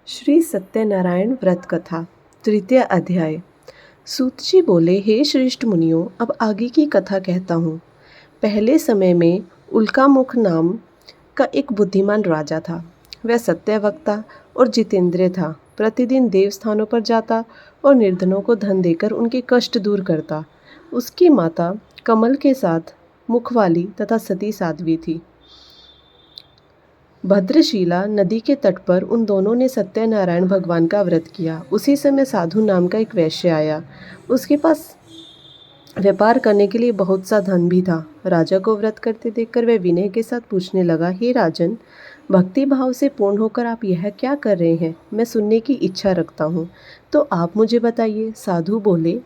श्री सत्यनारायण व्रत कथा तृतीय अध्याय। सूत जी बोले, हे श्रेष्ठ मुनियों, अब आगे की कथा कहता हूँ। पहले समय में उल्कामुख नाम का एक बुद्धिमान राजा था। वह सत्यवक्ता और जितेंद्रिय था। प्रतिदिन देवस्थानों पर जाता और निर्धनों को धन देकर उनके कष्ट दूर करता। उसकी माता कमल के साथ मुखवाली तथा सती साध्वी थी। भद्रशिला नदी के तट पर उन दोनों ने सत्यनारायण भगवान का व्रत किया। उसी समय साधु नाम का एक वैश्य आया। उसके पास व्यापार करने के लिए बहुत सा धन भी था। राजा को व्रत करते देखकर वह विनय के साथ पूछने लगा, हे राजन, भक्ति भाव से पूर्ण होकर आप यह क्या कर रहे हैं? मैं सुनने की इच्छा रखता हूँ, तो आप मुझे बताइए। साधु बोले,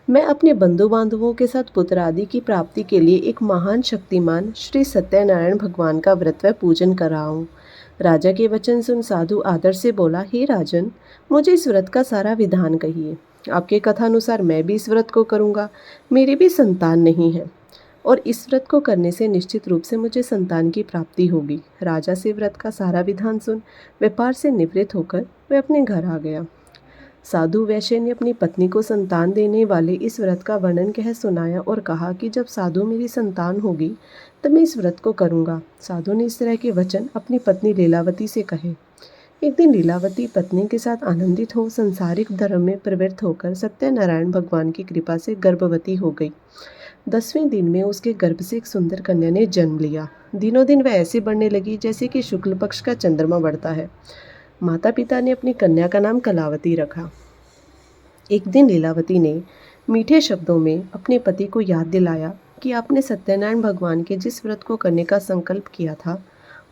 मैं अपने बंधु बांधवों के साथ पुत्र आदि की प्राप्ति के लिए एक महान शक्तिमान श्री सत्यनारायण भगवान का व्रत व पूजन कर रहा हूँ। राजा के वचन सुन साधु आदर से बोला, हे राजन, मुझे इस व्रत का सारा विधान कहिए। आपके कथानुसार मैं भी इस व्रत को करूँगा। मेरी भी संतान नहीं है और इस व्रत को करने से निश्चित रूप से मुझे संतान की प्राप्ति होगी। राजा से व्रत का सारा विधान सुन व्यापार से निवृत्त होकर वह अपने घर आ गया। साधु वैश्य ने अपनी पत्नी को संतान देने वाले इस व्रत का वर्णन कह सुनाया और कहा कि जब साधु मेरी संतान होगी तब मैं इस व्रत को करूँगा। साधु ने इस तरह के वचन अपनी पत्नी लीलावती से कहे। एक दिन लीलावती पत्नी के साथ आनंदित हो संसारिक धर्म में प्रवृत्त होकर सत्यनारायण भगवान की कृपा से गर्भवती हो गई। 10वें दिन में उसके गर्भ से एक सुंदर कन्या ने जन्म लिया। दिनों दिन वह ऐसे बढ़ने लगी जैसे कि शुक्ल पक्ष का चंद्रमा बढ़ता है। माता पिता ने अपनी कन्या का नाम कलावती रखा। एक दिन लीलावती ने मीठे शब्दों में अपने पति को याद दिलाया कि आपने सत्यनारायण भगवान के जिस व्रत को करने का संकल्प किया था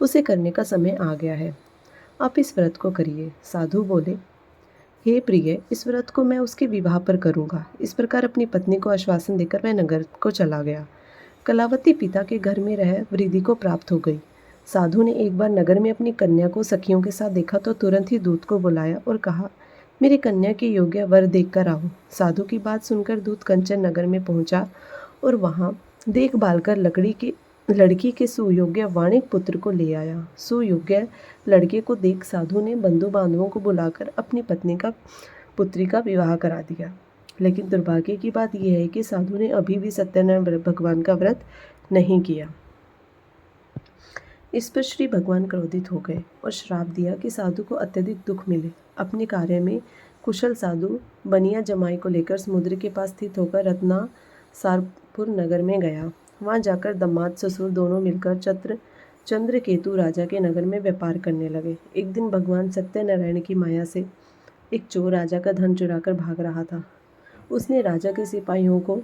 उसे करने का समय आ गया है। आप इस व्रत को करिए। साधु बोले, हे प्रिय, इस व्रत को मैं उसके विवाह पर करूँगा। इस प्रकार अपनी पत्नी को आश्वासन देकर वह नगर को चला गया। कलावती पिता के घर में रह वृद्धि को प्राप्त हो गई। साधु ने एक बार नगर में अपनी कन्या को सखियों के साथ देखा तो तुरंत ही दूत को बुलाया और कहा, मेरी कन्या के योग्य वर देखकर आओ। साधु की बात सुनकर दूत कंचन नगर में पहुंचा और वहां देखभाल कर लड़की के सुयोग्य वाणिक पुत्र को ले आया। सुयोग्य लड़के को देख साधु ने बंधु बांधवों को बुलाकर अपनी पुत्री का विवाह करा दिया। लेकिन दुर्भाग्य की बात यह है कि साधु ने अभी भी सत्यनारायण भगवान का व्रत नहीं किया। इस पर श्री भगवान क्रोधित हो गए और श्राप दिया कि साधु को अत्यधिक दुख मिले। अपने कार्य में कुशल साधु बनिया जमाई को लेकर समुद्र के पास स्थित होकर रत्नासारपुर नगर में गया। वहां जाकर दामाद ससुर दोनों मिलकर चंद्रकेतु राजा के नगर में व्यापार करने लगे। एक दिन भगवान सत्यनारायण की माया से एक चोर राजा का धन चुराकर भाग रहा था। उसने राजा के सिपाहियों को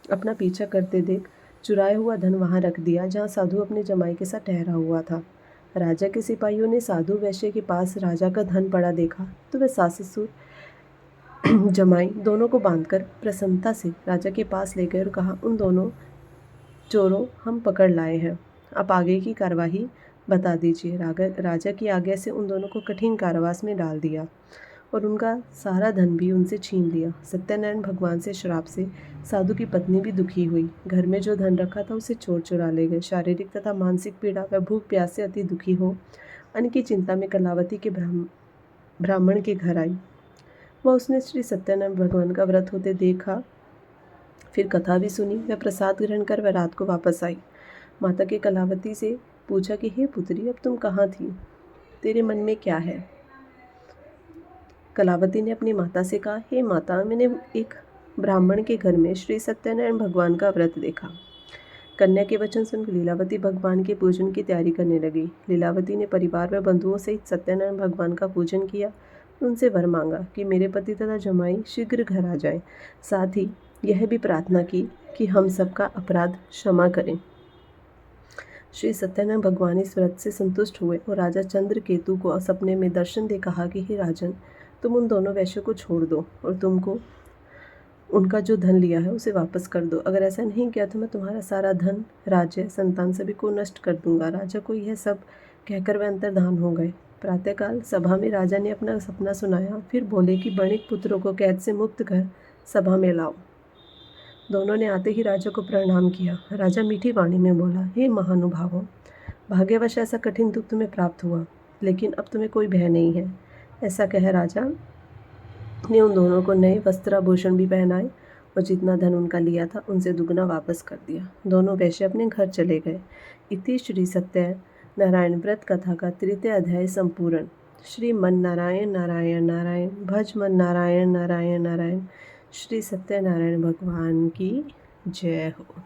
अपना पीछा करते देख चुराया हुआ धन वहां रख दिया जहां साधु अपने जमाई के साथ ठहरा हुआ था। राजा के सिपाहियों ने साधु वैश्य के पास राजा का धन पड़ा देखा तो वे सास ससुर जमाई दोनों को बांधकर प्रसन्नता से राजा के पास ले गए और कहा, उन दोनों चोरों हम पकड़ लाए हैं, आप आगे की कार्यवाही बता दीजिए। राजा की आज्ञा से उन दोनों को कठिन कारावास में डाल दिया और उनका सारा धन भी उनसे छीन लिया। सत्यनारायण भगवान से श्राप से साधु की पत्नी भी दुखी हुई। घर में जो धन रखा था उसे चोर चुरा ले गए। शारीरिक तथा मानसिक पीड़ा व भूख प्यास से अति दुखी हो अन्न की चिंता में कलावती के ब्राह्मण के घर आई। वह उसने श्री सत्यनारायण भगवान का व्रत होते देखा, फिर कथा भी सुनी। वह प्रसाद ग्रहण कर वह रात को वापस आई। माता के कलावती से पूछा कि हे पुत्री, अब तुम कहाँ थी? तेरे मन में क्या है? कलावती ने अपनी माता से कहा, हे माता, मैंने एक ब्राह्मण के घर में श्री सत्यनारायण भगवान का व्रत देखा। कन्या के वचन सुनकर लीलावती भगवान के पूजन की तैयारी करने लगी। लीलावती ने परिवार व बंधुओं सहित सत्यनारायण भगवान का पूजन किया। उनसे वर मांगा कि मेरे पति तथा जमाई शीघ्र घर आ जाएं। साथ ही यह भी प्रार्थना की कि हम सबका अपराध क्षमा करें। श्री सत्यनारायण भगवान इस व्रत से संतुष्ट हुए और राजा चंद्रकेतु को सपने में दर्शन दे कहा कि हे राजन, तुम उन दोनों वैश्यों को छोड़ दो और तुमको उनका जो धन लिया है उसे वापस कर दो। अगर ऐसा नहीं किया तो मैं तुम्हारा सारा धन, राज्य, संतान सभी को नष्ट कर दूंगा। राजा को यह सब कहकर वह अंतर्धान हो गए। प्रातःकाल सभा में राजा ने अपना सपना सुनाया। फिर बोले कि वणिक पुत्रों को कैद से मुक्त कर सभा में लाओ। दोनों ने आते ही राजा को प्रणाम किया। राजा मीठी वाणी में बोला, हे महानुभावों, भाग्यवश ऐसा कठिन दुख तुम्हें प्राप्त हुआ, लेकिन अब तुम्हें कोई भय नहीं है। ऐसा कह राजा ने उन दोनों को नए वस्त्राभूषण भी पहनाए और जितना धन उनका लिया था उनसे दुगना वापस कर दिया। दोनों वैश्य अपने घर चले गए। इति श्री सत्यनारायण व्रत कथा का 3य अध्याय संपूर्ण। श्री मन नारायण नारायण नारायण, भज मन नारायण नारायण नारायण। श्री सत्यनारायण भगवान की जय हो।